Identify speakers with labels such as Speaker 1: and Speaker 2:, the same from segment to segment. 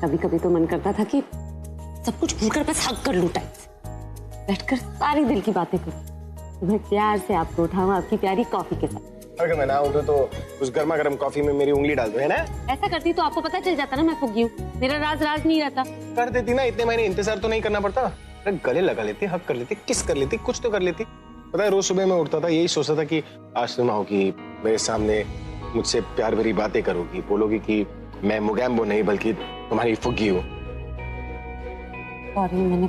Speaker 1: कभी कभी तो मन करता था कि सब कुछ भूलकर बस हक कर लूं टाइम से, बैठकर सारी दिल की बातें करूं। मैं प्यार से आपको उठाऊं आपकी प्यारी कॉफी के साथ।
Speaker 2: अगर मैं ना उठूं तो उस गर्मा गर्म कॉफी में मेरी उंगली डाल दो, है ना?
Speaker 1: ऐसा करती तो आपको पता चल जाता ना मैं फुग्गी हूँ, मेरा राज राज नहीं रहता।
Speaker 2: कर देती ना, इतने महीने इंतजार तो नहीं करना पड़ता। अरे गले लगा लेती, हक कर लेती, किस कर लेती, कुछ तो कर लेती। पता है रोज सुबह मैं उठता था यही सोचता था कि आज तुम आओगी मेरे सामने, मुझसे प्यार भरी बातें करोगी, बोलोगी कि मैं मुगैम्बो नहीं बल्कि तुम्हारी फुग्गी हूँ।
Speaker 1: सॉरी, मैंने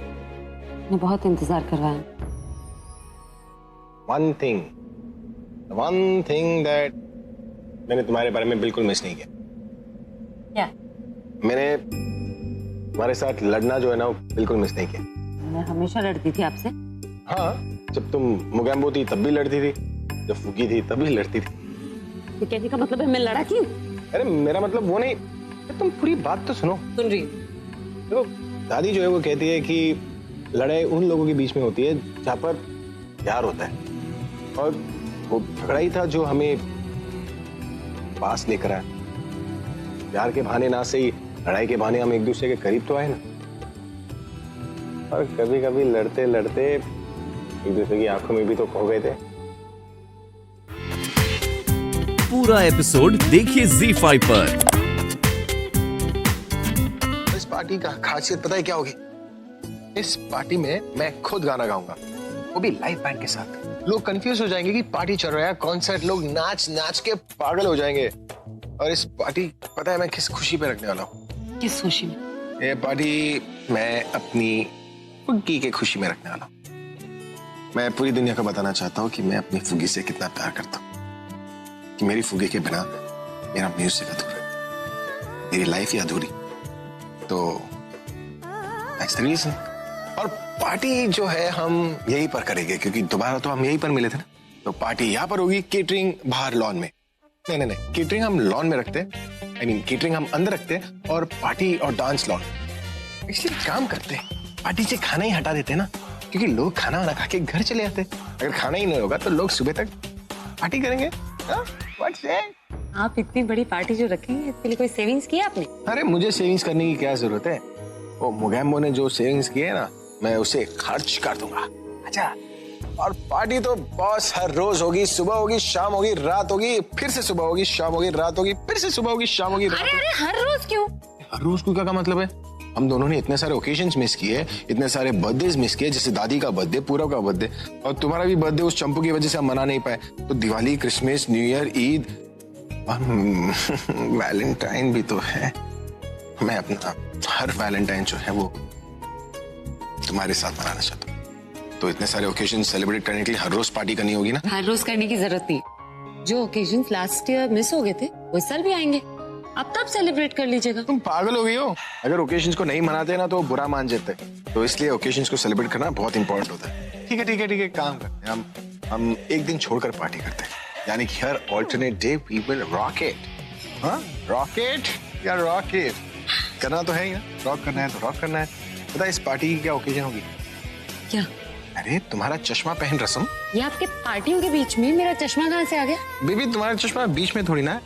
Speaker 1: बहुत इंतजार करवाया।
Speaker 2: One thing that मैंने तुम्हारे बारे में बिल्कुल मिस नहीं किया।
Speaker 1: क्या?
Speaker 2: मैंने तुम्हारे साथ लड़ना जो है ना वो बिल्कुल मिस नहीं किया।
Speaker 1: मैं हमेशा लड़ती थी आपसे।
Speaker 2: हाँ, जब तुम मुगैम्बो थी तब भी लड़ती थी, जब फुग्गी थी तब भी लड़ती थी।
Speaker 1: ये कहने का मतलब है मैं लड़ा क्यों?
Speaker 2: अरे मेरा मतलब वो नहीं, तुम पूरी बात तो सुनो।
Speaker 1: सुन रही।
Speaker 2: देखो दादी जो है वो कहती है कि लड़ाई उन लोगों के बीच में होती है जहाँ पर प्यार होता है, और वो झगड़ा ही था जो हमें पास लेकर आया। प्यार के बहाने ना सही, लड़ाई के बहाने हम एक दूसरे के करीब तो आए ना। और कभी कभी लड़ते लड़ते एक दूसरे की आंखों में भी तो खो गए थे।
Speaker 3: पूरा एपिसोड देखिए ZEE5 पर।
Speaker 2: इस पार्टी का खासियत पता है क्या होगी? इस पार्टी में मैं खुद गाना गाऊंगा, वो भी लाइव बैंड के साथ। लोग कंफ्यूज हो जाएंगे कि पार्टी चल रहा है, कॉन्सर्ट, लोग नाच नाच के पागल हो जाएंगे। और इस पार्टी पता है मैं किस खुशी पे रखने वाला हूँ?
Speaker 1: किस खुशी में?
Speaker 2: ये पार्टी मैं अपनी फुग्गी की खुशी में रखने वाला हूँ। मैं पूरी दुनिया को बताना चाहता हूँ कि मैं अपनी फुग्गी से कितना प्यार करता हूँ, कि मेरी फुग्गी के बिना मेरा म्यूजिक अधूरा, मेरी लाइफ ही अधूरी। तो दैट्स द रीजन। और पार्टी जो है हम यहीं पर करेंगे, क्योंकि दोबारा तो हम यहीं पर मिले थे ना। तो पार्टी यहाँ पर होगी, केटरिंग बाहर लॉन में। नहीं, केटरिंग हम लॉन में रखते हैं, आई मीन केटरिंग हम अंदर रखते हैं और पार्टी और डांस लॉन। इसलिए काम करते हैं, पार्टी से खाना ही हटा देते हैं ना, क्योंकि लोग खाना वाना खा के घर चले जाते हैं। अगर खाना ही नहीं होगा तो लोग सुबह तक पार्टी करेंगे। What's that?
Speaker 1: आप इतनी बड़ी पार्टी जो रखेंगे इसके लिए कोई सेविंग्स की आपने?
Speaker 2: अरे मुझे सेविंग्स करने की क्या जरूरत है? वो मुगैम्बो ने जो सेविंग्स की है ना, मैं उसे खर्च कर दूंगा। अच्छा, और पार्टी तो बॉस हर रोज होगी, सुबह होगी, शाम होगी, रात होगी, फिर से सुबह होगी, शाम होगी, रात होगी, फिर से सुबह होगी, शाम होगी, रात होगी।
Speaker 1: अरे हर रोज क्यों?
Speaker 2: हर रोज को क्या मतलब है? हम दोनों ने इतने सारे ओकेजन्स मिस किए, इतने सारे बर्थडेज मिस किए, जैसे दादी का बर्थडे, पूरब का बर्थडे, और तुम्हारा भी बर्थडे उस चंपू की वजह से हम मना नहीं पाए। तो Diwali, Christmas, new year, Eid, Valentine भी तो है। मैं अपना हर वैलेंटाइन जो है वो तुम्हारे साथ मनाना चाहता हूँ। तो इतने सारे ओकेजन सेलिब्रेट करने के लिए हर रोज पार्टी करनी होगी ना?
Speaker 1: हर रोज करने की जरूरत नहीं। जो ओकेजन लास्ट ईयर मिस हो गए थे वो इस साल भी आएंगे, अब तब सेलिब्रेट कर लीजिएगा।
Speaker 2: तुम पागल हो गई हो? अगर ओकेजन्स को नहीं मनाते ना तो बुरा मान जाते, तो इसलिए ओकेजन्स को सेलिब्रेट करना बहुत इंपॉर्टेंट होता है। ठीक है, काम करते हैं हम एक दिन छोड़कर पार्टी करते हैं, यानी कि हर alternate day we will rocket. हाँ, रॉकेट या रॉकेट करना तो है ही ना, रॉक करना है तो रॉक करना है। पता है इस पार्टी की क्या ओकेजन होगी?
Speaker 1: क्या?
Speaker 2: अरे तुम्हारा चश्मा पहन रस्म।
Speaker 1: ये आपके पार्टियों के बीच में मेरा चश्मा कहाँ से आ गया?
Speaker 2: बेबी तुम्हारा चश्मा बीच में थोड़ी ना है,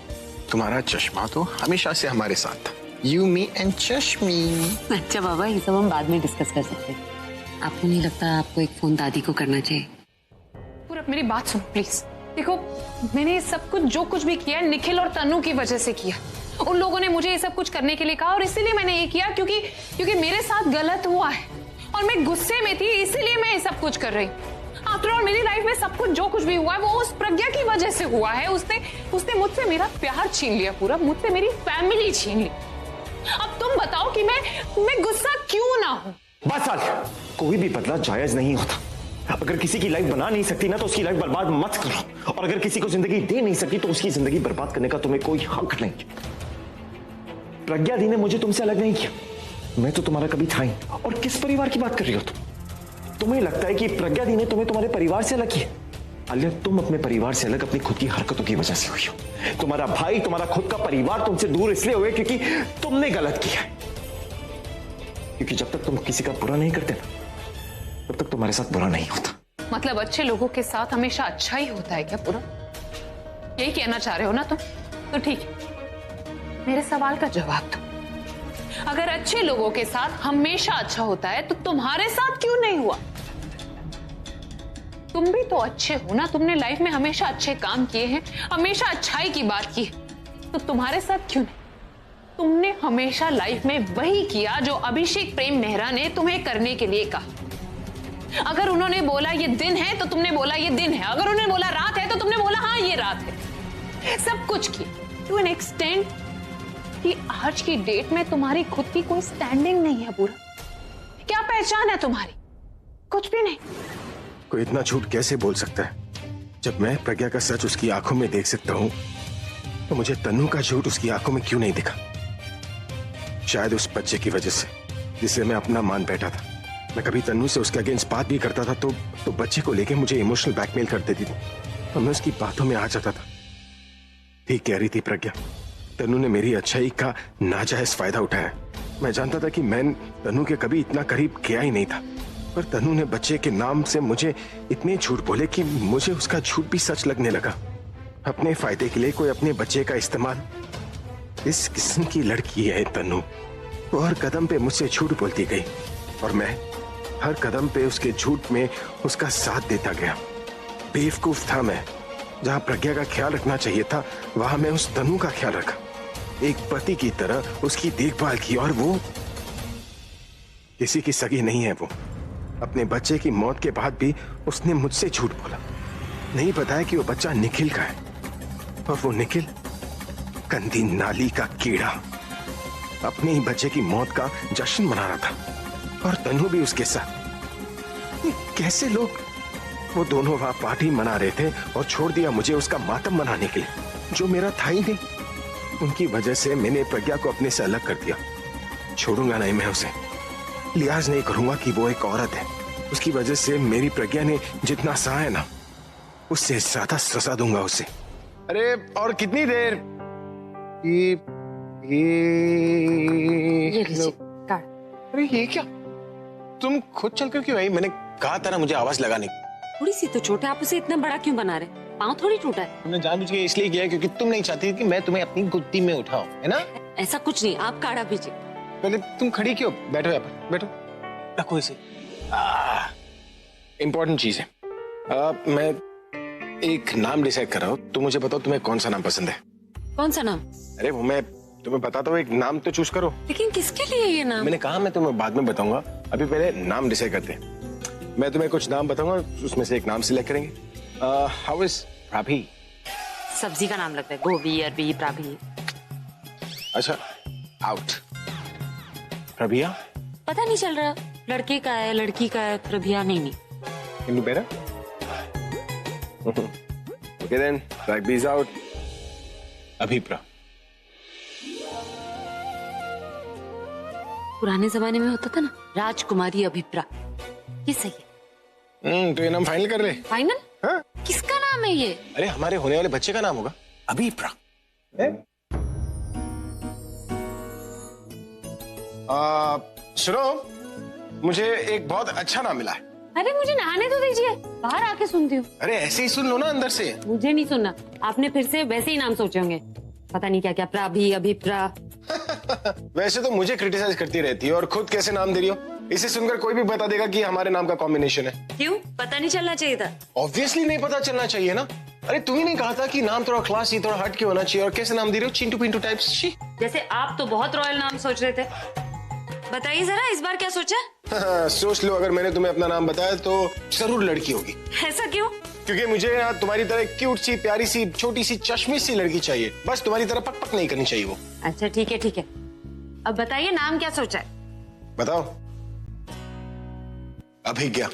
Speaker 2: तुम्हारा चश्मा तो हमेशा से हमारे साथ था। यू मी एंड चश्मी।
Speaker 1: अच्छा बाबा, ये सब हम बाद में डिस्कस कर सकते हैं। आपको नहीं लगता आपको एक फोन दादी को करना चाहिए?
Speaker 4: पूरब मेरी बात सुनो प्लीज। देखो मैंने सब कुछ जो कुछ भी किया निखिल और तन्नू की वजह से किया। उन लोगों ने मुझे ये सब कुछ करने के लिए कहा और इसीलिए मैंने ये किया, क्योंकि मेरे साथ गलत हुआ है और मैं गुस्से में थी, इसीलिए मैं ये सब कुछ कर रही हूँ। आफ्टर ऑल मेरी लाइफ में सब कुछ जो कुछ भी हुआ है वो उस प्रज्ञा की वजह से हुआ है। उसने मुझसे मेरा प्यार छीन लिया, पूरा मुझसे मेरी फैमिली छीन ली। अब तुम बताओ कि मैं गुस्सा क्यों ना हूं?
Speaker 5: बस साल, कोई भी बदला जायज नहीं होता। अगर किसी की लाइफ बना नहीं सकती ना तो उसकी लाइफ बर्बाद मत करो, और अगर किसी को जिंदगी दे नहीं सकती तो उसकी जिंदगी बर्बाद करने का तुम्हें कोई हक नहीं। प्रज्ञा दी ने मुझे तुमसे अलग नहीं किया, मैं तो तुम्हारा कभी था ही। और किस परिवार की बात कर रही हो तुम? तुम्हें लगता है कि प्रज्ञा दी ने तुम्हें तुम्हारे परिवार से अलग किया? अलिया, तुम अपने परिवार से अलग अपनी खुद की हरकतों की वजह से हुई हो। तुम्हारा भाई, तुम्हारा खुद का परिवार तुमसे दूर इसलिए हुए क्योंकि तुमने गलत किया है। क्योंकि जब तक तुम किसी का बुरा नहीं करते ना तब तक तुम्हारे साथ बुरा नहीं होता।
Speaker 4: मतलब अच्छे लोगों के साथ हमेशा अच्छा ही होता है क्या पूरा? यही कहना चाह रहे हो ना तुम? तो ठीक है, मेरे सवाल का जवाब दो। अगर अच्छे लोगों के साथ हमेशा अच्छा होता है तो तुम्हारे साथ क्यों नहीं हुआ? तुम भी तो अच्छे हो ना, तुमने लाइफ में हमेशा अच्छे काम किए हैं, हमेशा अच्छाई की बात की है, तो तुम्हारे साथ क्यों नहीं? तुमने हमेशा लाइफ में वही किया जो अभिषेक प्रेम मेहरा ने तुम्हें करने के लिए कहा। अगर उन्होंने बोला ये दिन है तो तुमने बोला ये दिन है, अगर उन्होंने बोला रात है तो तुमने बोला हाँ ये रात है। सब कुछ किया टू एन एक्सटेंट कि आज की डेट में तुम्हारी खुद की कोई स्टैंडिंग नहीं है। पूरा क्या पहचान है तुम्हारी? कुछ भी नहीं।
Speaker 2: कोई इतना झूठ कैसे बोल सकता है? जब मैं प्रज्ञा का सच उसकी आंखों में देख सकता हूं तो मुझे तन्नू का झूठ उसकी आंखों में क्यों नहीं दिखा? शायद उस बच्चे की वजह से जिसे मैं अपना मान बैठा था। मैं कभी तन्नू से उसके अगेंस्ट बात भी करता था तो बच्चे को लेके मुझे इमोशनल ब्लैकमेल कर देती थी और मैं उसकी बातों में आ जाता था। ठीक कह रही थी प्रज्ञा, तन्नू ने मेरी अच्छाई का नाजायज फायदा उठाया। मैं जानता था कि मैं तन्नू के कभी इतना करीब गया ही नहीं था, पर तन्नू ने बच्चे के नाम से मुझे इतने झूठ बोले कि मुझे उसका झूठ भी सच लगने लगा। अपने फायदे के लिए कोई अपने बच्चे का इस्तेमाल। इस किस्म की लड़की है तन्नू। वो हर कदम पे मुझसे झूठ बोलती गई और मैं हर कदम पे उसके झूठ में उसका साथ देता गया। बेवकूफ था मैं। जहां प्रज्ञा का ख्याल रखना चाहिए था वहां मैं उस तन्नू का ख्याल रखा, एक पति की तरह उसकी देखभाल की, और वो किसी की सगी नहीं है। वो अपने बच्चे की मौत के बाद भी उसने मुझसे झूठ बोला, नहीं बताया कि वो बच्चा निखिल का है, और वो निखिल गंदी नाली का कीड़ा अपने ही बच्चे की मौत का जश्न मना रहा था और तन्नू भी उसके साथ। ये कैसे लोग? वो दोनों वहां पार्टी मना रहे थे और छोड़ दिया मुझे उसका मातम मनाने के लिए, जो मेरा था ही नहीं। उनकी वजह से मैंने प्रज्ञा को अपने से अलग कर दिया। छोड़ूंगा नहीं मैं उसे, लिहाज नहीं करूंगा कि वो एक औरत है। उसकी वजह से मेरी प्रज्ञा ने जितना सहा है ना, उससे ज्यादा सजा दूंगा उसे। अरे और कितनी देर?
Speaker 1: ये लीजिए कार्ड।
Speaker 2: अरे ये क्या? तुम खुद चलकर क्यों आई? मैंने कहा था ना मुझे आवाज लगाने की।
Speaker 1: थोड़ी सी तो छोटा, आप उसे इतना बड़ा क्यों बना रहे? पाँव थोड़ी टूटा है।
Speaker 2: तुमने जानबूझ के इसलिए किया क्योंकि तुम नहीं चाहती कि मैं तुम्हें अपनी गुत्ती में उठाऊं, है ना?
Speaker 1: ऐसा कुछ नहीं, आप काढ़ा पीजिए।
Speaker 2: पहले तुम खड़ी क्यों? बैठो यहाँ पर, बैठो, रखो इसे। इम्पोर्टेंट चीज है। मैं एक नाम डिसाइड कर रहा हूँ, तुम मुझे बताओ तुम्हें कौन सा नाम पसंद है?
Speaker 1: कौन सा नाम?
Speaker 2: अरे वो मैं तुम्हें बताता हूँ, एक नाम तो चूज करो।
Speaker 1: लेकिन किसके लिए ये नाम?
Speaker 2: मैंने कहा मैं तुम्हें बाद में बताऊंगा, अभी पहले नाम डिसाइड करते हैं। मैं तुम्हें कुछ नाम बताऊंगा, उसमें से एक नाम सिलेक्ट करेंगे। हाउ इज प्राभी?
Speaker 1: सब्जी का नाम लगता है, गोभी, अरबी, प्राभी।
Speaker 2: अच्छा, आउट। प्रभिया?
Speaker 1: पता नहीं चल रहा, लड़के का है लड़की का है। प्रभिया नहीं।
Speaker 2: Can you better? Okay then, strike these out. अभिप्रा।
Speaker 1: पुराने जमाने में होता था ना, राजकुमारी अभिप्रा। ये सही है।
Speaker 2: तो ये नाम फाइनल कर रहे?
Speaker 1: फाइनल?
Speaker 2: हाँ?
Speaker 1: किसका नाम है ये?
Speaker 2: अरे हमारे होने वाले बच्चे का नाम होगा अभिप्रा। सुनो, मुझे एक बहुत अच्छा नाम मिला है।
Speaker 1: अरे मुझे नहाने तो दीजिए, बाहर आके सुनती हूँ।
Speaker 2: अरे ऐसे ही सुन लो ना अंदर से।
Speaker 1: मुझे नहीं सुनना, आपने फिर से वैसे ही नाम सोचे होंगे, पता नहीं क्या क्या, प्राभी, अभिप्रा।
Speaker 2: वैसे तो मुझे क्रिटिसाइज करती रहती है और खुद कैसे नाम दे रही हो। इसे सुनकर कोई भी बता देगा कि हमारे नाम का कॉम्बिनेशन है।
Speaker 1: क्यों? पता नहीं चलना चाहिए था?
Speaker 2: ऑब्वियसली नहीं पता चलना चाहिए ना। अरे तुम ही नहीं कहा था कि नाम थोड़ा क्लासी, थोड़ा हट के होना चाहिए, और कैसे नाम दे रहे हो? चिंटू पिंटू टाइप्स।
Speaker 1: जैसे आप तो बहुत रॉयल नाम सोच रहे थे। बताइए जरा, इस बार क्या सोचा?
Speaker 2: सोच लो, अगर मैंने तुम्हें अपना नाम बताया तो जरूर लड़की होगी।
Speaker 1: ऐसा क्यों?
Speaker 2: क्योंकि मुझे ना तुम्हारी तरह क्यूट सी, प्यारी सी, छोटी सी, चश्मी सी लड़की चाहिए। बस तुम्हारी तरह पक पक नहीं करनी चाहिए वो।
Speaker 1: अच्छा ठीक है ठीक है, अब बताइए नाम क्या सोचा है?
Speaker 2: बताओ। अभिज्ञा।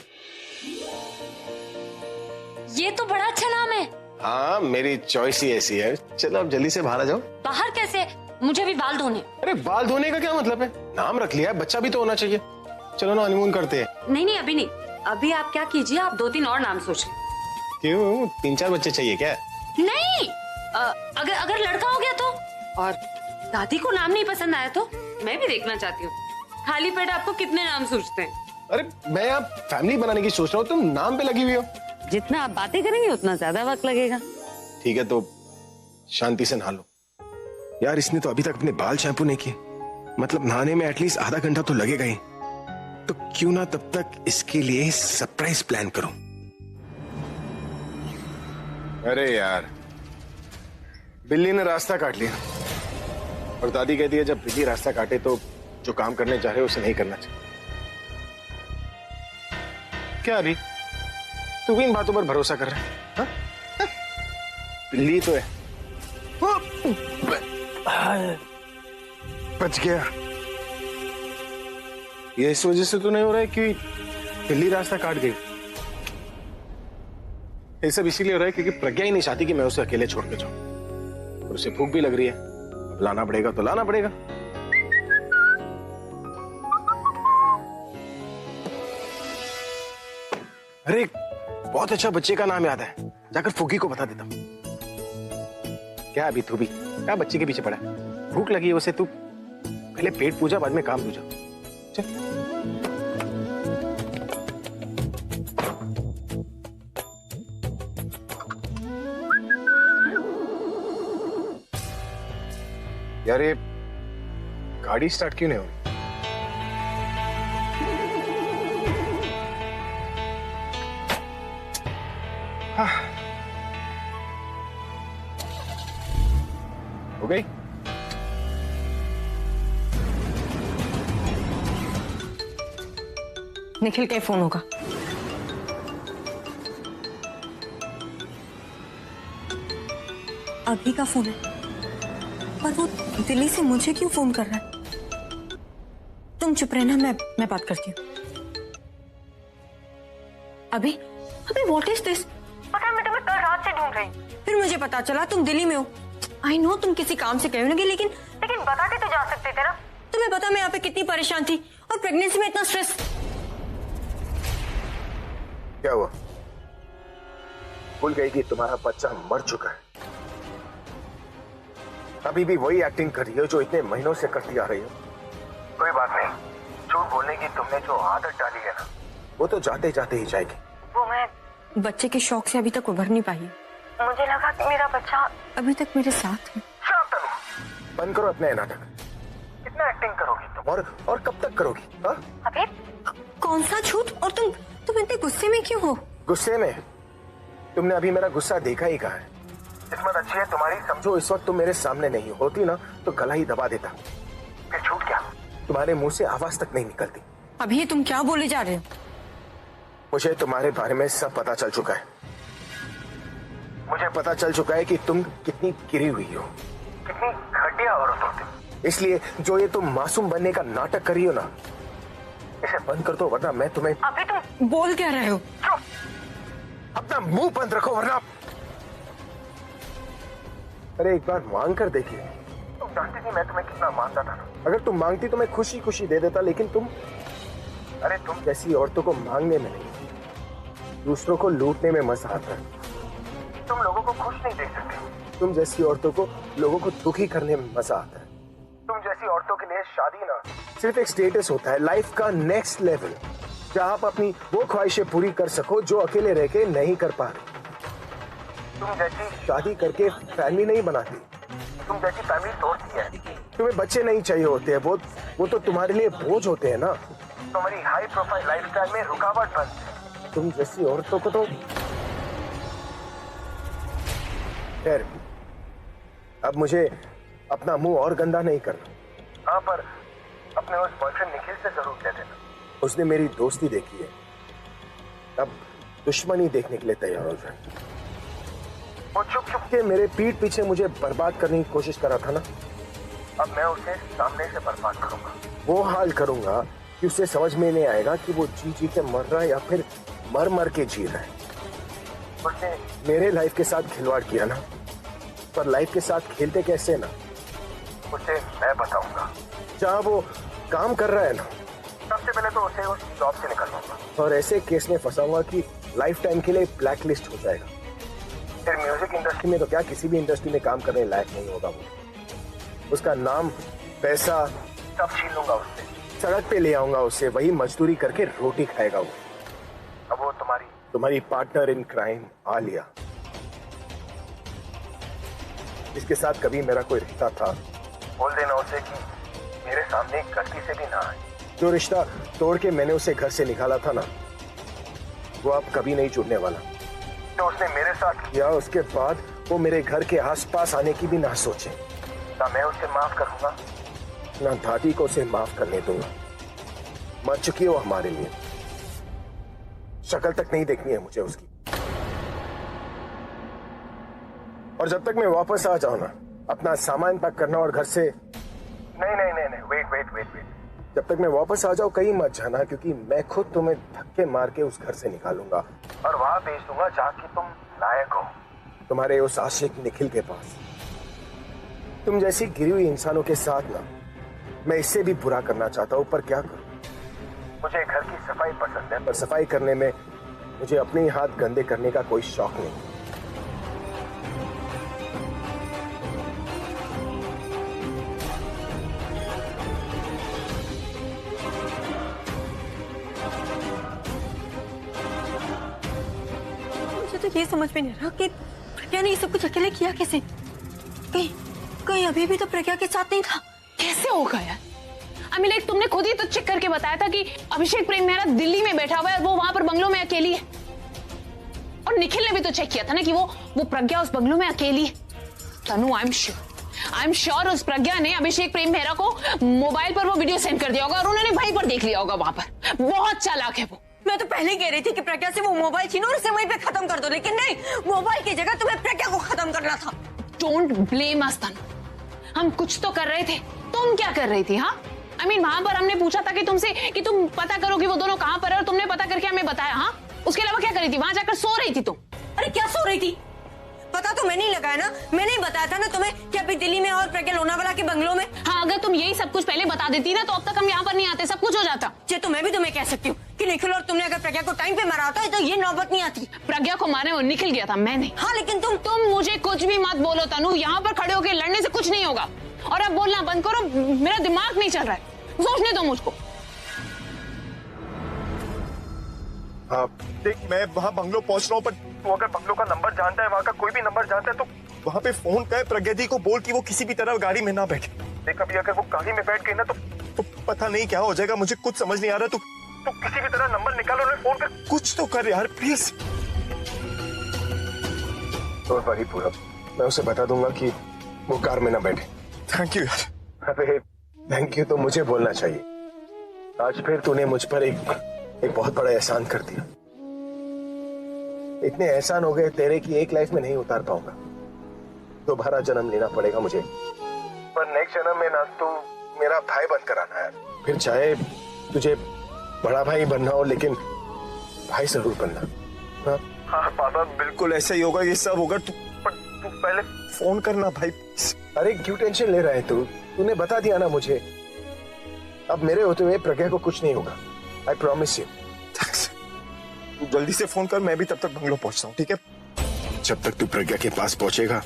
Speaker 1: ये तो बड़ा अच्छा नाम है।
Speaker 2: हाँ, मेरी चॉइस ही ऐसी है। चलो अब जल्दी से बाहर आ जाओ।
Speaker 1: बाहर कैसे? मुझे भी बाल धोने।
Speaker 2: अरे बाल धोने का क्या मतलब है? नाम रख लिया है, बच्चा भी तो होना चाहिए। चलो ना हनीमून करते हैं।
Speaker 1: नहीं नहीं, अभी नहीं। अभी आप क्या कीजिए, आप 2-3 और नाम सोच लें।
Speaker 2: क्यों? 3-4 बच्चे चाहिए क्या?
Speaker 1: नहीं, अगर लड़का हो गया तो, और दादी को नाम नहीं पसंद आया तो मैं भी देखना चाहती हूँ खाली पेट आपको कितने नाम सोचते हैं।
Speaker 2: अरे मैं यहाँ फैमिली बनाने की सोच रहा हूँ, तुम नाम पे लगी हुई हो।
Speaker 1: जितना आप बातें करेंगे उतना ज्यादा वक्त लगेगा।
Speaker 2: ठीक है तो शांति से नहा लो। यार इसने तो अभी तक अपने बाल शैम्पू नहीं किए। मतलब नहाने में एटलीस्ट आधा घंटा तो लगेगा ही, तो क्यों ना तब तक इसके लिए सरप्राइज प्लान करूं। अरे यार, बिल्ली ने रास्ता काट लिया और दादी कहती है जब बिल्ली रास्ता काटे तो जो काम करने जा रहे हो उसे नहीं करना चाहिए। क्या अभी तू भी इन बातों पर भरोसा कर रहा है? हा? हा? बिल्ली तो है, बच गया। ये इस वजह से तो नहीं हो रहा है कि बिल्ली रास्ता काट गई, ये सब इसीलिए हो रहा है क्योंकि प्रज्ञा ही नहीं चाहती कि मैं उसे अकेले छोड़ के जाऊं, और उसे भूख भी लग रही है। अब लाना पड़ेगा तो लाना पड़ेगा। अरे बहुत अच्छा बच्चे का नाम याद है, जाकर फुगी को बता देता हूं। क्या अभी तू भी क्या बच्चे के पीछे पड़ा है? भूख लगी है उसे, तू पहले पेट पूजा बाद में काम पूजा। चल यार, ये गाड़ी स्टार्ट क्यों नहीं हो रही? हो गई?
Speaker 6: निखिल का फोन होगा। अभी का फोन है, पर वो दिल्ली से मुझे क्यों फोन कर रहा है? तुम चुप रहना, मैं बात करती हूँ। अभी व्हाट इज दिस? पता है, मैं तुम्हें कल रात से ढूंढ रही, फिर मुझे पता चला तुम दिल्ली में हो। आई नो तुम किसी काम से गए होंगे, लेकिन बता के तो जा सकते थे ना। तुम्हें पता मैं यहाँ पे कितनी परेशान थी, और प्रेगनेंसी में इतना स्ट्रेस।
Speaker 2: क्या हुआ? भूल गई कि तुम्हारा बच्चा मर चुका है? अभी भी वही एक्टिंग कर रही हो जो इतने महीनों से करती आ रही हो। कोई बात नहीं, झूठ बोलने की तुमने जो आदत डाली है ना, वो तो जाते जाते ही जाएगी।
Speaker 6: वो मैं बच्चे के शौक से अभी तक उभर नहीं पाई। मुझे लगा कि मेरा बच्चा अभी तक मेरे साथ है।
Speaker 2: बंद करो अपने नाटक। कितना एक्टिंग करोगी तुम, और कब तक करोगी? हा?
Speaker 6: अबे कौन सा झूठ? और तुम इतने गुस्से में क्यों हो?
Speaker 2: गुस्से में? तुमने अभी मेरा गुस्सा देखा ही कहा है। किस्मत अच्छी है तुम्हारी, समझो इस वक्त तुम मेरे सामने नहीं होती ना तो गला ही दबा देता। फिर झूठ क्या, तुम्हारे मुंह से आवाज तक नहीं निकलती।
Speaker 6: अभी तुम क्या बोले जा रहे हो?
Speaker 2: मुझे तुम्हारे बारे में सब पता चल चुका है। मुझे पता चल चुका है कि तुम कितनी गिरी हुई हो, कितनी घटिया औरत हो तुम। इसलिए जो ये तुम मासूम बनने का नाटक कर रही हो ना, इसे बंद कर दो, वरना मैं तुम्हें।
Speaker 6: अभी तुम बोल क्या रहे हो?
Speaker 2: चुप, अपना मुंह बंद रखो वरना। अरे एक बार मांग कर देखिए, तुम जानती थी मैं तुम्हें कितना मानता था ना। अगर तुम मांगती तो मैं खुशी खुशी दे देता, लेकिन तुम जैसी औरतों को मांगने में नहीं, दूसरों को लूटने में मजा आता है। तुम लोगों को खुश नहीं देख सकते। तुम जैसी औरतों को लोगों को दुखी करने में मजा आता है। तुम जैसी औरतों के लिए शादी ना सिर्फ एक स्टेटस होता है, लाइफ का नेक्स्ट लेवल, जहां आप अपनी वो ख्वाहिशें पूरी कर सको जो अकेले रह के नहीं कर पा रहे। तुम जैसी शादी करके फैमिली नहीं बनाती, तुम जैसी फैमिली तोड़ती है। तुम्हें बच्चे नहीं चाहिए होते हैं, वो तो तुम्हारे लिए बोझ होते हैं ना। तुम्हारी हाई प्रोफाइल लाइफस्टाइल में रुकावट बनती है। तुम जैसी औरतों को तो खैर, अब मुझे अपना मुंह और गंदा नहीं करना। हाँ, पर अपने उस बॉयफ्रेंड निखिल से जरूर कह देना, उसने मेरी दोस्ती देखी है, अब दुश्मनी देखने के लिए तैयार हो जाए। वो चुप चुप के मेरे पीठ पीछे मुझे बर्बाद करने की कोशिश कर रहा था ना, अब मैं उसे सामने से बर्बाद करूंगा। वो हाल करूंगा कि उसे समझ में नहीं आएगा कि वो जी जी के मर रहा है या फिर मर मर के जी रहा है। उसने मेरे लाइफ के साथ खिलवाड़ किया ना, पर लाइफ के साथ खेलते कैसे ना, उसे मैं बताऊंगा। जहां वो काम कर रहा है ना, सबसे पहले तो उसे उस जॉब से निकालूंगा और ऐसे केस में फंसाऊंगा कि लाइफ टाइम के लिए ब्लैक लिस्ट हो जाएगा। फिर म्यूजिक इंडस्ट्री में तो क्या, किसी भी इंडस्ट्री में काम करने लायक नहीं होगा वो। उसका नाम, पैसा सब छीन लूंगा उससे, सड़क पे ले आऊंगा उसे, वही मजदूरी करके रोटी खाएगा वो। अब वो तुम्हारी पार्टनर इन क्राइम आलिया, इसके साथ कभी मेरा कोई रिश्ता था, बोल देना उसे कि मेरे सामने गलती से भी ना आए। जो रिश्ता तोड़ के मैंने उसे घर से निकाला था ना, वो अब कभी नहीं जुड़ने वाला। तो उसने मेरे साथ किया, उसके बाद वो मेरे घर के आसपास आने की भी ना सोचे। ना मैं उसे माफ करूंगा, ना दादी को उसे माफ करने दूंगा। मर चुकी है वो हमारे लिए, शक्ल तक नहीं देखनी है मुझे उसकी। और जब तक मैं वापस आ जाऊं ना, अपना सामान पैक करना और घर से नहीं, वेट। जब तक मैं वापस आ जाऊं कहीं मत जाना, क्योंकि मैं खुद तुम्हें धक्के मार के उस घर से निकालूंगा और वहां भेज दूंगा जाके तुम लायक हो तुम्हारे उस आशिक निखिल के पास। तुम जैसी गिरी हुई इंसानों के साथ ना मैं इससे भी बुरा करना चाहता हूं, पर क्या करूं। मुझे घर की सफाई पसंद है, पर सफाई करने में मुझे अपने ही हाथ गंदे करने का कोई शौक नहीं।
Speaker 6: मुझे तो ये समझ में नहीं आ रहा कि प्रज्ञा ने ये सब कुछ अकेले किया कैसे। कहीं अभी भी तो प्रज्ञा के साथ नहीं था।
Speaker 4: कैसे होगा यार? I mean, like, तुमने खुद ही तो चेक करके बताया था कि अभिषेक प्रेम मेहरा दिल्ली में बैठा हुआ है, वो वहां पर बंगलों में अकेली है। और निखिल ने भी तो चेक किया था ना कि वो प्रज्ञा उस बंगलों में अकेली है। तनु, आई एम श्योर उस प्रज्ञा ने अभिषेक प्रेम मेहरा को मोबाइल पर वो वीडियो सेंड कर दिया होगा और उन्होंने वहीं पर देख लिया होगा वहां पर। बहुत चालाक है वो।
Speaker 6: मैं तो पहले ही कह रही थी कि प्रज्ञा से वो मोबाइल छीनो और उसे वहीं पे खत्म कर दो, लेकिन नहीं, मोबाइल की जगह तुम्हें प्रज्ञा को खत्म करना था।
Speaker 4: डोंट ब्लेम अस तनु, हम कुछ तो कर रहे थे। तुम क्या कर रही थी? हाँ, I mean, वहां पर हमने पूछा था कि तुमसे कि तुम पता करो कि वो दोनों कहां पर है, और तुमने पता करके हमें बताया। हाँ, उसके अलावा क्या कर रही थी? वहां जाकर सो रही थी तुम?
Speaker 6: अरे क्या सो रही थी? पता तो मैंने ही लगाया ना, मैंने ही बताया था ना तुम्हें कि अभी दिल्ली में और प्रज्ञा लोनावाला के बंगलों में।
Speaker 4: हाँ, अगर तुम यही सब कुछ पहले बता देती ना तो अब तक हम यहाँ पर नहीं आते, सब कुछ हो जाता।
Speaker 6: तो मैं भी तुम्हें कह सकती हूँ कि निखिल और तुमने अगर प्रज्ञा को टाइम पे मारा होता तो ये नौबत नहीं आती।
Speaker 4: प्रज्ञा को मारने वो निखिल गया था, मैं नहीं।
Speaker 6: हाँ, लेकिन
Speaker 4: तुम मुझे कुछ भी मत बोलो तनु, यहाँ पर खड़े होकर लड़ने से कुछ नहीं होगा। और अब बोलना बंद करो, मेरा दिमाग नहीं चल रहा है, सोचने दो मुझको।
Speaker 5: हाँ देख, मैं वहाँ बंगलो पहुंच रहा हूँ, पर तू अगर बंगलो का नंबर जानता है, वहाँ का कोई भी नंबर जानता है, तो वहाँ पे फोन कर प्रज्ञा दी को बोल कि वो किसी भी तरह गाड़ी में ना बैठे। देख, अभी अगर वो गाड़ी में बैठ गई ना तो पता नहीं क्या हो जाएगा। मुझे कुछ समझ नहीं आ रहा। तू किसी भी तरह नंबर निकालो और फोन कर, कुछ तो कर यार प्लीज।
Speaker 2: तो बड़ी पूरब, मैं उसे बता दूंगा कि वो कार में ना बैठे।
Speaker 5: थैंक यू यार।
Speaker 2: अरे थैंक यू तो मुझे बोलना चाहिए। आज फिर तूने मुझ पर एक बहुत बड़ा एहसान कर दिया। इतने एहसान हो गए तेरे की एक लाइफ में नहीं उतार पाऊंगा। दोबारा जन्म लेना पड़ेगा मुझे, पर नेक्स्ट जन्म में ना तू मेरा भाई बनकर आना है। फिर चाहे तुझे बड़ा भाई बनना हो, लेकिन भाई जरूर बनना।
Speaker 5: हाँ पापा, बिल्कुल ऐसा ही होगा, ये सब होगा। तू पहले फोन करना भाई।
Speaker 2: अरे क्यों टेंशन ले रहा है तू? तूने बता दिया ना मुझे। अब मेरे होते हुए प्रज्ञा को कुछ नहीं होगा, आई प्रॉमिस यू।
Speaker 5: तू जल्दी से फोन कर, मैं भी तब तक बंगलो पहुंचता हूँ, ठीक है?
Speaker 2: जब तक तू प्रज्ञा के पास पहुंचेगा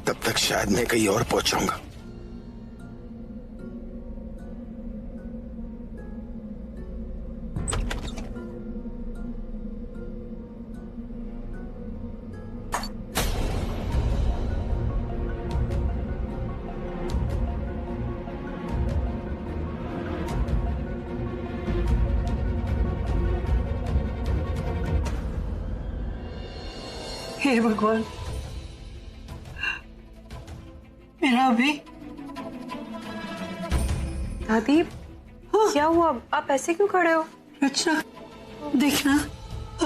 Speaker 2: तब तक शायद मैं कहीं और पहुंचाऊंगा।
Speaker 7: हे भगवान, मेरा अभी।
Speaker 6: दादी, क्या हुआ? आप ऐसे क्यों खड़े हो?
Speaker 7: अच्छा, देखना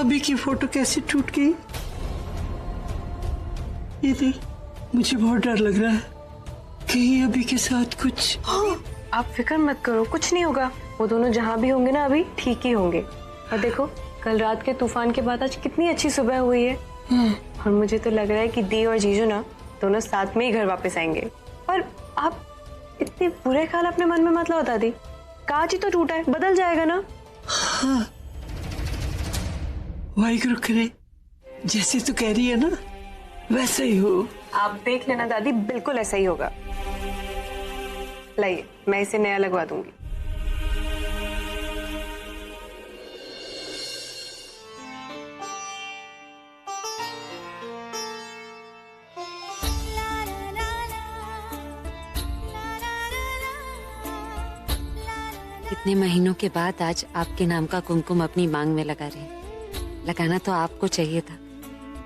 Speaker 7: अभी की फोटो कैसे टूट गई। ये देख, मुझे बहुत डर लग रहा है कहीं अभी के साथ कुछ।
Speaker 6: आप फिक्र मत करो, कुछ नहीं होगा। वो दोनों जहाँ भी होंगे ना अभी ठीक ही होंगे। और देखो, कल रात के तूफान के बाद आज कितनी अच्छी सुबह हुई है। और मुझे तो लग रहा है कि दी और जीजू ना दोनों साथ में ही घर वापस आएंगे। और आप इतने बुरे ख्याल अपने मन में मत लो दादी। कांच ही तो टूटा है, बदल जाएगा ना।
Speaker 7: हाँ, वाहिगुरु करे, जैसे तू कह रही है ना वैसा ही हो।
Speaker 6: आप देख लेना दादी, बिल्कुल ऐसा ही होगा। लाइए, मैं इसे नया लगवा दूंगी।
Speaker 1: कितने महीनों के बाद आज आपके नाम का कुमकुम अपनी मांग में लगा रही है। लगाना तो आपको चाहिए था,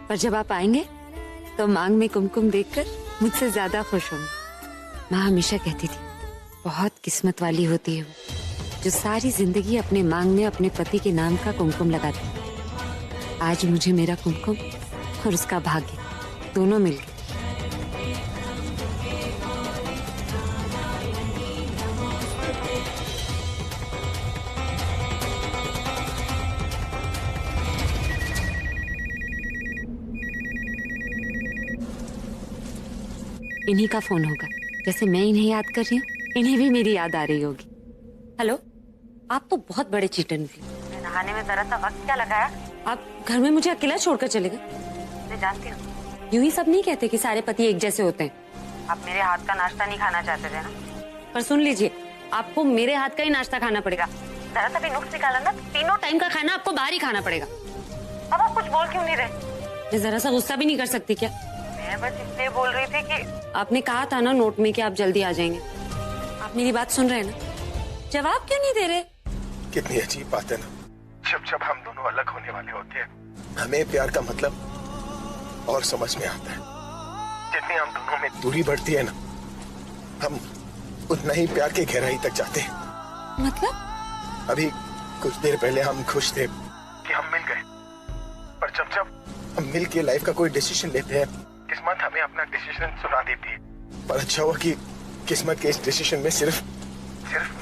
Speaker 1: पर जब आप आएंगे तो मांग में कुमकुम देखकर मुझसे ज्यादा खुश होंगे। माँ हमेशा कहती थी बहुत किस्मत वाली होती है वो जो सारी जिंदगी अपने मांग में अपने पति के नाम का कुमकुम लगाती है। आज मुझे मेरा कुमकुम और उसका भाग्य दोनों मिल गए। इन्हीं का फोन होगा। जैसे मैं इन्हें याद कर रही हूँ, इन्हें भी मेरी याद आ रही होगी। हेलो, आप तो बहुत बड़े चीटर निकले।
Speaker 6: नहाने में जरा सा वक्त क्या लगाया?
Speaker 1: आप घर में मुझे अकेला छोड़कर चले गए।
Speaker 6: मैं जानती हूँ।
Speaker 1: यूं ही सब नहीं कहते कि सारे पति एक जैसे होते हैं।
Speaker 6: आप मेरे हाथ का नाश्ता नहीं खाना चाहते थे ना?
Speaker 1: पर सुन लीजिए, आपको मेरे हाथ का ही नाश्ता खाना पड़ेगा।
Speaker 6: जरा सा भी नुक्स निकाला ना,
Speaker 1: तीनों टाइम का खाना आपको बाहर ही खाना पड़ेगा।
Speaker 6: अब आप कुछ बोल क्यों नहीं रहे?
Speaker 1: मैं जरा सा गुस्सा भी नहीं कर सकती क्या?
Speaker 6: मैं बस इसलिए बोल रही थी कि
Speaker 1: आपने कहा था ना नोट में कि आप जल्दी आ जाएंगे। आप मेरी बात सुन रहे हैं ना? जवाब क्यों नहीं दे रहे?
Speaker 2: कितनी अजीब बात है ना, जब हम दोनों अलग होने वाले होते हैं हमें प्यार का मतलब और समझ में आता है। जितनी हम दोनों में दूरी बढ़ती है ना, हम उतना ही प्यार के गहराई तक जाते हैं।
Speaker 1: मतलब?
Speaker 2: अभी कुछ देर पहले हम खुश थे कि हम मिल गए, पर जब हम मिल के लाइफ का कोई डिसीजन लेते हैं, किस्मत हमें अपना डिसीजन सुना देती है। पर अच्छा हुआ कि किस्मत के इस डिसीजन में सिर्फ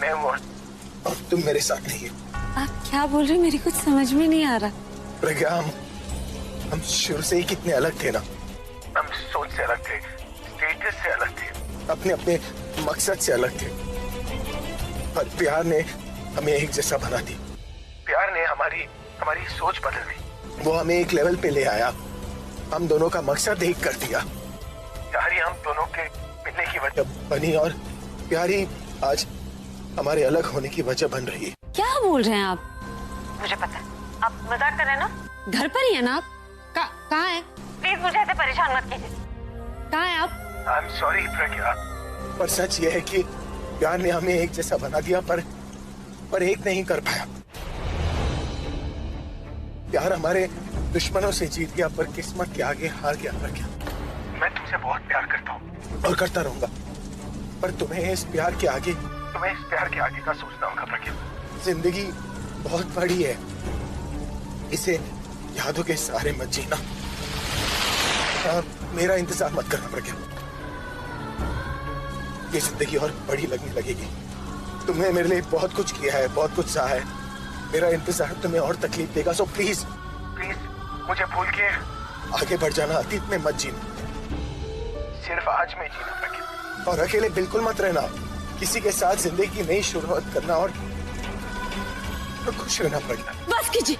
Speaker 2: मैं हूँ और तुम मेरे साथ नहीं हो।
Speaker 1: आप क्या बोल रहे हैं? मेरी कुछ समझ में नहीं आ रहा।
Speaker 2: प्रज्ञा, हम शुरू से ही कितने अलग थे ना। हम सोच से अलग थे, स्टेटस से अलग थे, अपने अपने मकसद से अलग थे, पर प्यार ने हमें एक जैसा बना दी। प्यार ने हमारी सोच बदल दी। वो हमें एक लेवल पे ले आया, हम दोनों का मकसद एक कर दिया। प्यार ही हम दोनों के मिलने की वजह बनी और प्यार ही आज हमारे अलग होने की वजह बन रही है।
Speaker 1: क्या बोल रहे हैं आप?
Speaker 6: मुझे पता है आप मजाक कर रहे हैं ना।
Speaker 1: घर पर ही है ना आप? कहाँ है?
Speaker 6: प्लीज मुझे ऐसे परेशान मत कीजिए।
Speaker 1: कहाँ है आप?
Speaker 2: I'm sorry प्रज्ञा, पर सच ये है कि प्यार ने हमें एक जैसा बना दिया, पर एक नहीं कर पाया। प्यार हमारे दुश्मनों से जीत गया, पर किस्मत के आगे हार गया। प्रज्ञा, मैं तुमसे बहुत प्यार करता हूँ और करता रहूंगा, पर तुम्हें इस प्यार के आगे का सोचना होगा। प्रज्ञा, जिंदगी बहुत बड़ी है, इसे यादों के सहारे मत जीना। मेरा इंतजार मत करना प्रज्ञा, ये जिंदगी और बड़ी लगने लगेगी। तुमने मेरे लिए बहुत कुछ किया है, बहुत कुछ सहा है। मेरा इंतजार तुम्हें और तकलीफ देगा, सो प्लीज मुझे भूल के आगे बढ़ जाना। अतीत में मत जीना, सिर्फ आज में जीना प्रज्ञा। और अकेले बिल्कुल मत रहना, किसी के साथ जिंदगी की नई शुरुआत करना और खुश रहना प्रज्ञा।
Speaker 1: बस कीजिए।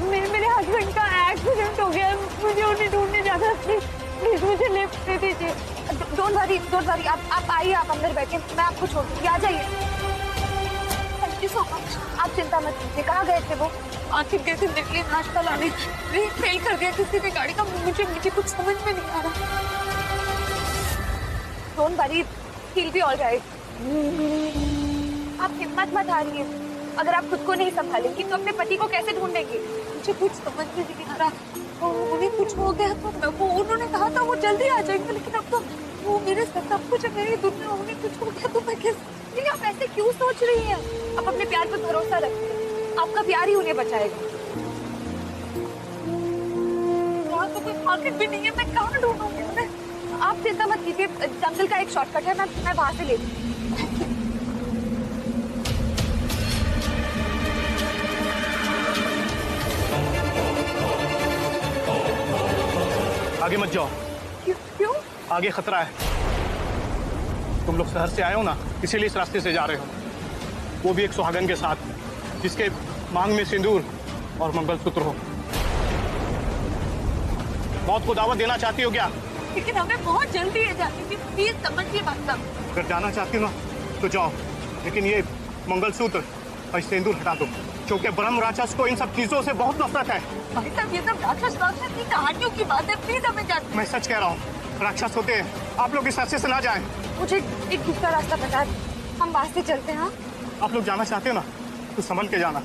Speaker 6: मेरे हस्बैंड का एक्सीडेंट हो गया, मुझे उन्हें ढूंढने जाना। प्लीज मुझे लिफ्ट दे दीजिए। डोंट वरी, आप आइए, आप अंदर बैठिए, मैं आपको छोड़ दूंगी। आ जाइए। Thank you so much. आप चिंता मत कीजिए। कहाँ गए थे वो? आखिर गए थे दिल्ली नाश्ता लाने, फेल कर दिया किसी ने गाड़ी का। मुझे कुछ समझ में नहीं आ रहा। Don't worry, he'll be all right। आप हिम्मत मत हारिए। अगर आप खुद को नहीं संभालेंगी तो अपने पति को कैसे ढूंढेंगे? मुझे कुछ समझ में नहीं आ रहा। उन्हें कुछ हो गया तो वो उन्होंने कहा था वो जल्दी आ जाएंगे, लेकिन अब तो वो मेरे साथ सब कुछ है, मेरी दुनिया। उन्हें कुछ हो गया तो मैं कैसे? आप ऐसे क्यों सोच रही हैं? आप अपने प्यार पर भरोसा रखिए, आपका प्यार ही उन्हें बचाएगा। वहाँ तो कोई मार्केट भी नहीं है, मैं कहाँ ढूंढूंगी उन्हें? आप चिंता मत कीजिए, जंगल का एक शॉर्टकट है, मैं वहाँ से ले लूँगी।
Speaker 8: आगे मत जाओ।
Speaker 6: क्यों?
Speaker 8: आगे खतरा है। तुम लोग शहर से आए हो ना, इसीलिए इस रास्ते से जा रहे हो। वो भी एक सुहागन के साथ, जिसके मांग में सिंदूर और मंगलसूत्र हो। मौत को दावत देना चाहती हो क्या?
Speaker 6: लेकिन हमें बहुत जल्दी है जाने की, प्लीज समझिए बात साहब।
Speaker 8: अगर जाना चाहती हो ना तो जाओ, लेकिन ये मंगलसूत्र और सिंदूर हटा दो, क्योंकि ब्रह्म राक्षस को इन सब चीजों से बहुत नफरत है।
Speaker 6: भाई साहब ये सब राक्षस की कहानियों की बात है, प्लीज हमें जाने।
Speaker 8: मैं सच कह रहा हूँ, राक्षस होते हैं। आप लोग इस रास्ते से ना जाएं।
Speaker 6: मुझे एक दूसरा रास्ता बता दे, हम वहां से चलते हैं।
Speaker 8: आप लोग जाना चाहते हो ना तो संभल के जाना।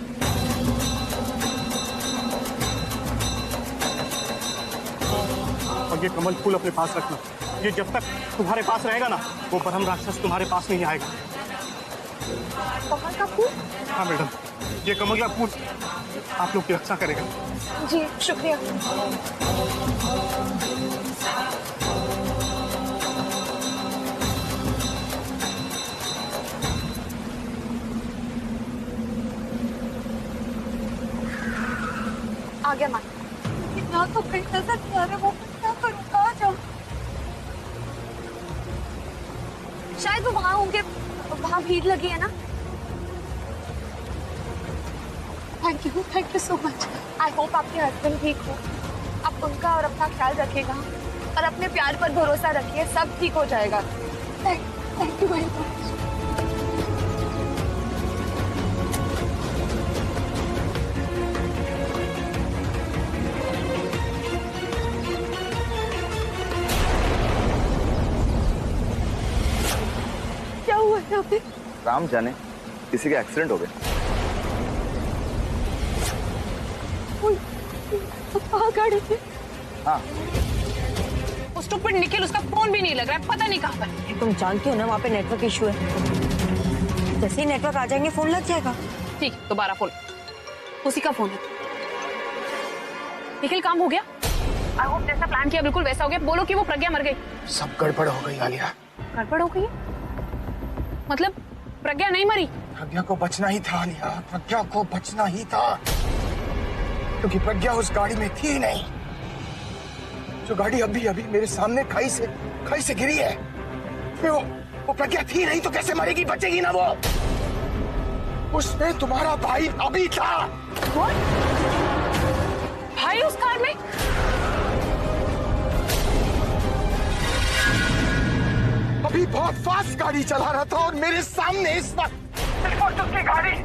Speaker 8: और ये कमल फूल अपने पास रखना, ये जब तक तुम्हारे पास रहेगा ना वो ब्रह्म राक्षस तुम्हारे पास नहीं आएगा।
Speaker 6: कमल का फूल?
Speaker 8: हाँ मैडम, ये कमल का फूल आप लोग की रक्षा करेगा।
Speaker 6: जी शुक्रिया। आ गया माँ। यहाँ तो कहीं नजर नहीं आ रहा, वो क्या करूँ, कहाँ जाऊँ? शायद वो वहाँ होंगे, वहाँ भीड़ लगी है ना। Thank you so much. I hope आपके हस्बैंड ठीक हो। आप उनका और अपना ख्याल रखिएगा और अपने प्यार पर भरोसा रखिए, सब ठीक हो जाएगा। Thank you very much. क्या हुआ यहाँ पे?
Speaker 9: राम जाने, किसी का एक्सीडेंट हो गया।
Speaker 6: गाड़ी पे?
Speaker 9: हाँ।
Speaker 4: उस स्टूपिड निखिल, उसका फोन भी नहीं लग रहा है, पता नहीं कहाँ पर है।
Speaker 6: तुम जानती हो ना वहाँ पे नेटवर्क इशू है, जैसे ही नेटवर्क आ जाएंगे फोन लग जाएगा।
Speaker 4: ठीक, दोबारा फोन, उसी का फोन है। निखिल काम हो गया? आई होप जैसा प्लान किया बिल्कुल वैसा हो गया। बोलो कि वो प्रज्ञा मर गई।
Speaker 2: सब गड़बड़ हो गई आलिया।
Speaker 4: गड़बड़ हो गई? मतलब प्रज्ञा नहीं मरी?
Speaker 2: प्रज्ञा को बचना ही था आलिया, प्रज्ञा को बचना ही था, क्योंकि प्रज्ञा उस गाड़ी में थी नहीं। जो गाड़ी अभी अभी मेरे सामने खाई से गिरी है, वो प्रज्ञा थी नहीं तो कैसे मरेगी, बचेगी ना वो। उसमें तुम्हारा भाई अभी था।
Speaker 4: भाई उस कार में?
Speaker 2: अभी बहुत फास्ट गाड़ी चला रहा था और मेरे सामने इस वक्त उसकी गाड़ी,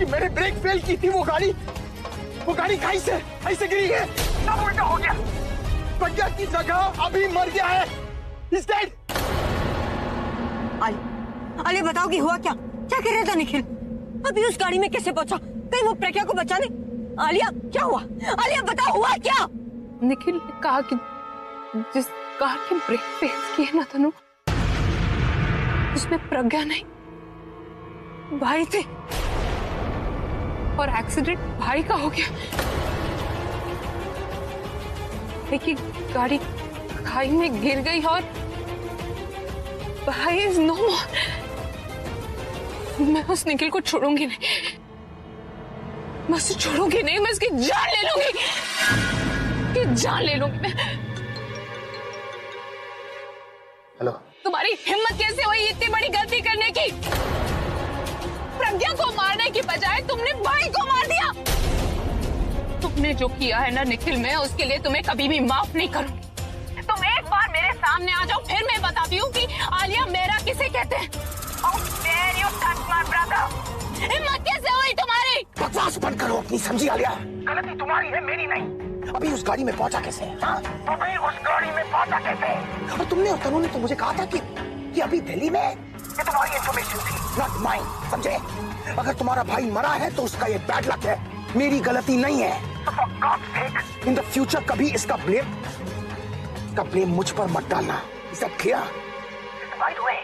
Speaker 2: मेरे ब्रेक फेल की थी, वो गाड़ी खाई से गिरी है। सब उल्टा हो गया। प्रज्ञा की जगह अभी मर गया है। He's dead।
Speaker 6: अली बताओ कि हुआ क्या कह रहा था निखिल? अभी उस गाड़ी में कैसे पहुंचा? कहीं वो प्रज्ञा को बचाने? आलिया क्या हुआ? आलिया बताओ हुआ क्या?
Speaker 4: निखिल ने कहा कि जिस कार के ब्रेक फेल किए ना तनु, उसमें प्रज्ञा नहीं भाई थे, और एक्सीडेंट भाई का हो गया। देखिए गाड़ी खाई में गिर गई और भाई इज नो मोर। मैं उस निखिल को छोड़ूंगी नहीं, मैं उसे छोड़ूंगी नहीं, मैं उसकी जान ले लूंगी, जान ले लूंगी मैं।
Speaker 2: हेलो,
Speaker 4: तुम्हारी हिम्मत कैसे हुई इतनी बड़ी गलती करने की? प्रज्ञा को मारने की बजाय तुमने भाई को मार दिया। तुमने जो किया है ना निखिल, मैं उसके लिए तुम्हें कभी भी माफ नहीं करूंगी। तुम एक बार मेरे सामने आ जाओ, फिर मैं बताती हूँ कि आलिया मेरा किसे कहते हैं। How dare you touch my brother? हिम्मत कैसे हुई तुम्हारी?
Speaker 2: बकवास बंद करो अपनी, समझी आलिया? गलती तुम्हारी है, मेरी नहीं। अभी उस गाड़ी में पहुंचा कैसे? हाँ? अभी उस गाड़ी में पहुंचा कैसे? और तुमने और तनु ने तो मुझे कहा था कि अभी दिल्ली में, ये तुम्हारी इन्फॉर्मेशन थी, नॉट माइन, समझे? अगर तुम्हारा भाई मरा है तो उसका ये बैड लक है, मेरी गलती नहीं है। For God's sake, in the future कभी इसका ब्लेम मुझ पर मत डालना। Is that clear? By the way,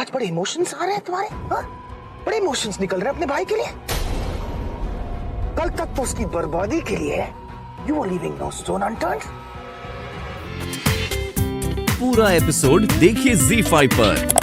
Speaker 2: आज बड़े इमोशंस आ रहे हैं तुम्हारे, हाँ? बड़े इमोशंस निकल रहे हैं अपने भाई के लिए। कल तक तो उसकी बर्बादी के लिए you were leaving no stone unturned।
Speaker 3: पूरा एपिसोड देखिए ZEE5 पर।